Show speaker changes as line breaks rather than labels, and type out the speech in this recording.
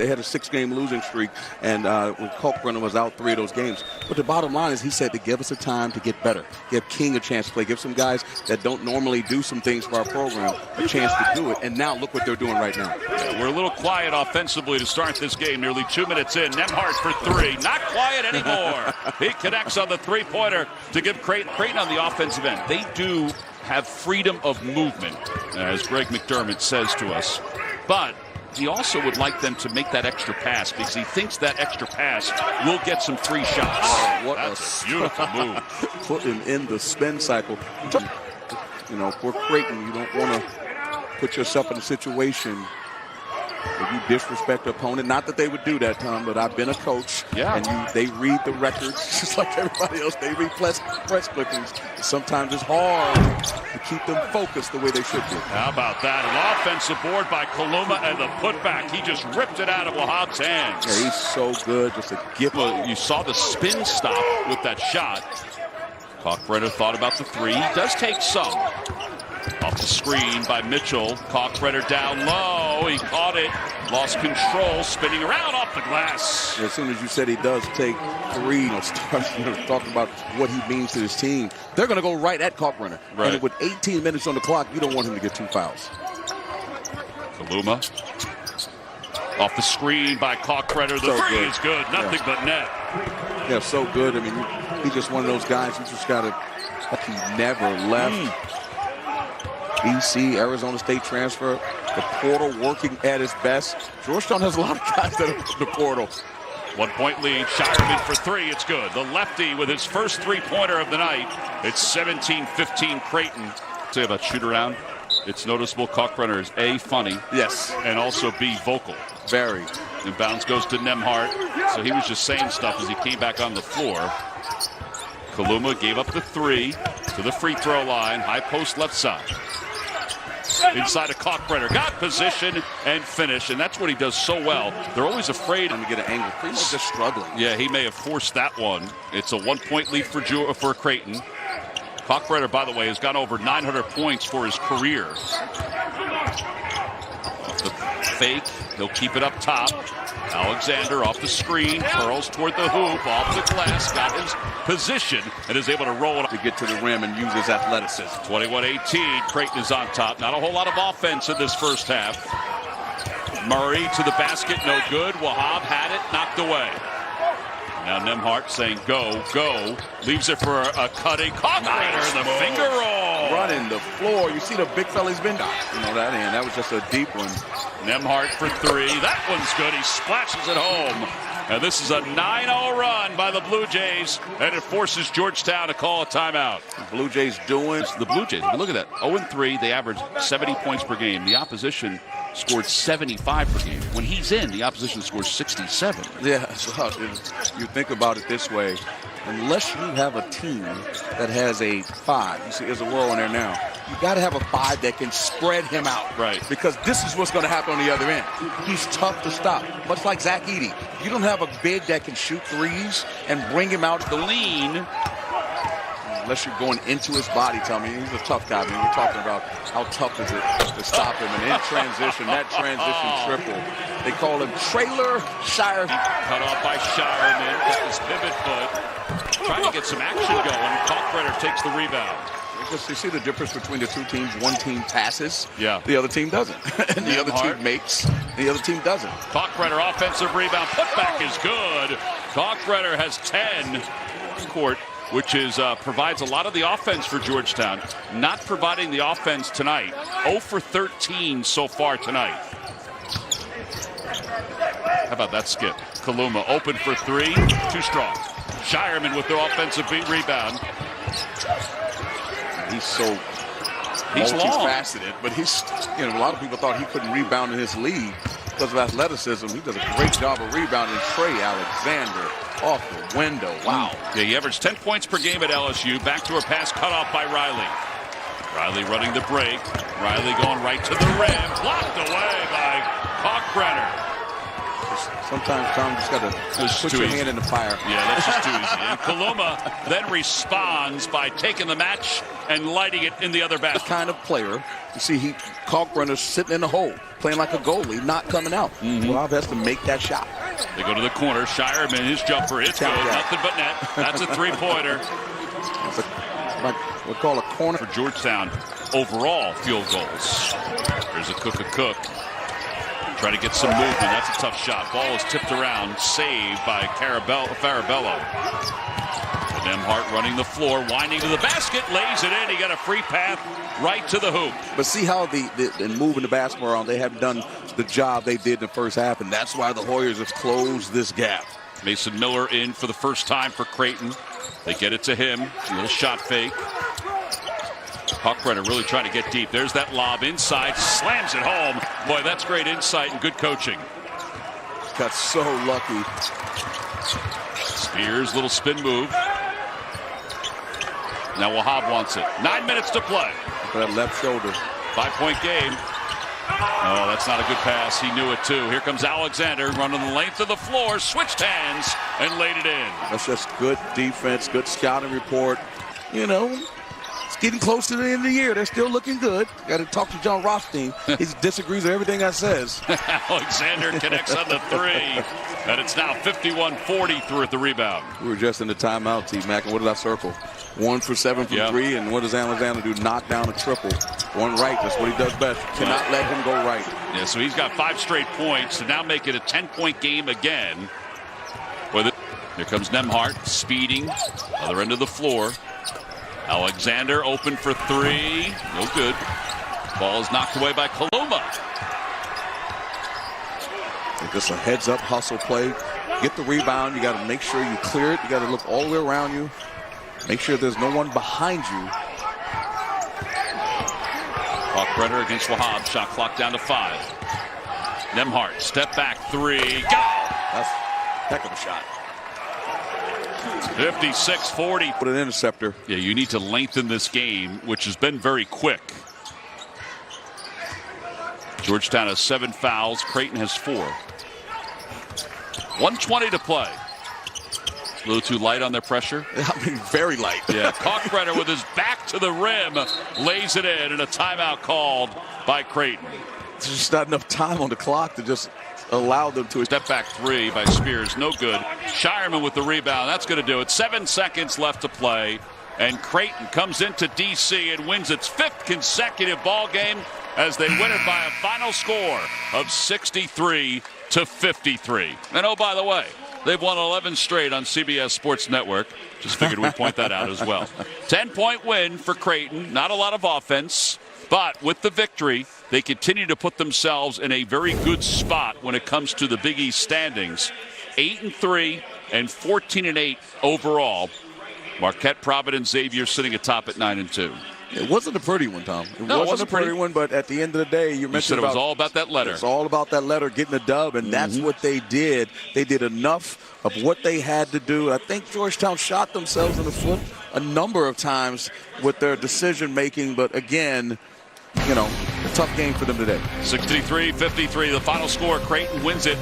They had a 6-game losing streak, and when Kalkbrenner was out 3 of those games. But the bottom line is he said to give us a time to get better, give King a chance to play, give some guys that don't normally do some things for our program a chance to do it. And now look what they're doing right now.
Yeah, we're a little quiet offensively to start this game. Nearly 2 minutes in. Nembhard for 3. Not quiet anymore. He connects on the three-pointer to give Creighton on the offensive end. They do have freedom of movement, as Greg McDermott says to us. But he also would like them to make that extra pass because he thinks that extra pass will get some free shots.
Oh, what
That's a beautiful move.
Put him in the spin cycle. You know, for Creighton, you don't want to put yourself in a situation where you disrespect the opponent. Not that they would do that, Tom, but I've been a coach.
Yeah.
And they read the records just like everybody else. They read press clippings. Sometimes it's hard to keep them focused the way they should be.
How about that? An offensive board by Kaluma and the putback. He just ripped it out of Wahab's hands.
Yeah, he's so good. Just a gift.
Well, you saw the spin stop with that shot. Kalkbrenner thought about the 3. He does take some. Off the screen by Mitchell. Kalkbrenner down low. He caught it. Lost control. Spinning around off the glass.
As soon as you said he does take 3, talking about what he means to his team, they're going to go right at Kalkbrenner.
Right.
And with 18 minutes on the clock, you don't want him to get 2 fouls.
Kaluma. Off the screen by Kalkbrenner. The 3 is good. Nothing but net.
Yeah, so good. I mean, he's just one of those guys. You just got to, like, he never left. BC, Arizona State transfer, the portal working at its best. Georgetown has a lot of guys that are in the portal.
1-point lead. Shireman for 3. It's good. The lefty with his first 3-pointer of the night. It's 17-15 Creighton. Say about shoot around. It's noticeable Kalkbrenner is A, funny.
Yes.
And also B, vocal.
Very.
Inbounds goes to Nembhard. So he was just saying stuff as he came back on the floor. Kaluma gave up the 3 to the free throw line. High post left side. Inside of Kalkbrenner. Got position and finish. And that's what he does so well. They're always afraid
to get an angle. He's just struggling.
Yeah, he may have forced that one. It's a 1-point lead for Creighton. Kalkbrenner, by the way, has gone over 900 points for his career. The fake. He'll keep it up top. Alexander off the screen, curls toward the hoop, off the glass, got his position, and is able to roll it
to get to the rim and use his athleticism.
21-18, Creighton is on top. Not a whole lot of offense in this first half. Murray to the basket, no good. Wahab had it, knocked away. Now Nembhard saying go, go. Leaves it for a cutting. Kalkbrenner, the finger roll.
Running the floor. You see the big fella he's been. You know that end. That was just a deep one.
Nembhard for 3. That one's good. He splashes it home. And this is a 9-0 run by the Blue Jays. And it forces Georgetown to call a timeout.
The Blue Jays doing.
The Blue Jays, look at that. 0-3. They average 70 points per game. The opposition scored 75 per game. When he's in, the opposition scores 67.
Yeah, so you think about it this way. Unless you have a team that has a 5, you see there's a row in there now, you got to have a 5 that can spread him out.
Right.
Because this is what's going to happen on the other end. He's tough to stop, much like Zach Edey. You don't have a big that can shoot 3s and bring him out the lean. Unless you're going into his body, tell me. He's a tough guy. I mean, we're talking about how tough is it to stop him. And in transition, that transition triple. They call him Trailer Shire.
Cut off by Shireman. Got his pivot foot. Trying to get some action going. Kalkbrenner takes the rebound.
You see the difference between the two teams. One team passes.
Yeah.
The other team doesn't. And the other team makes. The other team doesn't.
Kalkbrenner offensive rebound. Putback is good. Kalkbrenner has 10 court, which is provides a lot of the offense for Georgetown. Not providing the offense tonight. 0 for 13 so far tonight. How about that skip? Kaluma open for 3. Too strong. Shireman with the offensive rebound.
He's multifaceted, but a lot of people thought he couldn't rebound in his league because of athleticism. He does a great job of rebounding. Trey Alexander off the window. Wow.
Yeah, he averaged 10 points per game at LSU. Back to a pass cut off by Riley. Riley running the break. Riley going right to the rim. Blocked away by Kalkbrenner.
Sometimes, Tom, just got to put your hand in the fire.
Yeah, that's just too easy. And Kaluma then responds by taking the match and lighting it in the other basket.
The kind of player, you see, Kalkbrenner's sitting in the hole, playing like a goalie, not coming out. Rob has to make that shot.
They go to the corner. Shireman, his jumper, it's good. Nothing but net. That's a three-pointer.
We'll call a corner.
For Georgetown, overall field goals. There's a Cook. Trying to get some movement. That's a tough shot. Ball is tipped around. Saved by Farabello. And Nemhart running the floor, winding to the basket, lays it in. He got a free path right to the hoop.
But see how in moving the basketball around, they haven't done the job they did in the first half, and that's why the Warriors have closed this gap.
Mason Miller in for the first time for Creighton. They get it to him. A little shot fake. Kalkbrenner really trying to get deep. There's that lob inside. Slams it home. Boy, that's great insight and good coaching.
Got so lucky.
Spears, little spin move. Now Wahab wants it. 9 minutes to play.
For that left shoulder.
5-point game. Oh, that's not a good pass. He knew it too. Here comes Alexander running the length of the floor. Switched hands and laid it in.
That's just good defense, good scouting report. You know, it's getting close to the end of the year. They're still looking good. Got to talk to John Rothstein. He disagrees with everything I says.
Alexander connects on the three. And it's now 51-40 through at the rebound.
We were just in the timeout, T-Mac, and what did I circle? 1 for 7 from 3, and what does Alexander do? Knock down a triple. One right, that's what he does best. Cannot let him go right.
Yeah, so he's got 5 straight points to now make it a 10-point game again. Here comes Nemhart, speeding, other end of the floor. Alexander open for 3, no good. Ball is knocked away by Kaluma.
Just a heads-up hustle play. Get the rebound. You got to make sure you clear it. You got to look all the way around you. Make sure there's no one behind you.
Kalkbrenner against Wahab. Shot clock down to 5. Nemhart, step back 3. Go!
That's a heck of a shot.
56-40.
Put an interceptor.
Yeah, you need to lengthen this game, which has been very quick. Georgetown has 7 fouls. Creighton has 4. 1:20 to play. A little too light on their pressure.
I mean, very light.
Yeah, Kalkbrenner with his back to the rim lays it in, and a timeout called by Creighton.
There's just not enough time on the clock to just allow them to.
Step back 3 by Spears, no good. Shireman with the rebound, that's going to do it. 7 seconds left to play, and Creighton comes into D.C. and wins its 5th consecutive ball game as they win it by a final score of 63-53. And oh, by the way, they've won 11 straight on CBS Sports Network. Just figured we'd point that out as well. 10-point win for Creighton. Not a lot of offense, but with the victory, they continue to put themselves in a very good spot when it comes to the Big East standings. 8-3 and 14-8 overall. Marquette, Providence, Xavier sitting atop at 9-2.
It wasn't a pretty one, Tom. It wasn't a pretty one, but at the end of the day, you mentioned
it was all about that letter.
It's all about that letter, getting a dub, and that's what they did. They did enough of what they had to do. I think Georgetown shot themselves in the foot a number of times with their decision-making, but again, you know, a tough game for them today.
63-53, the final score. Creighton wins it.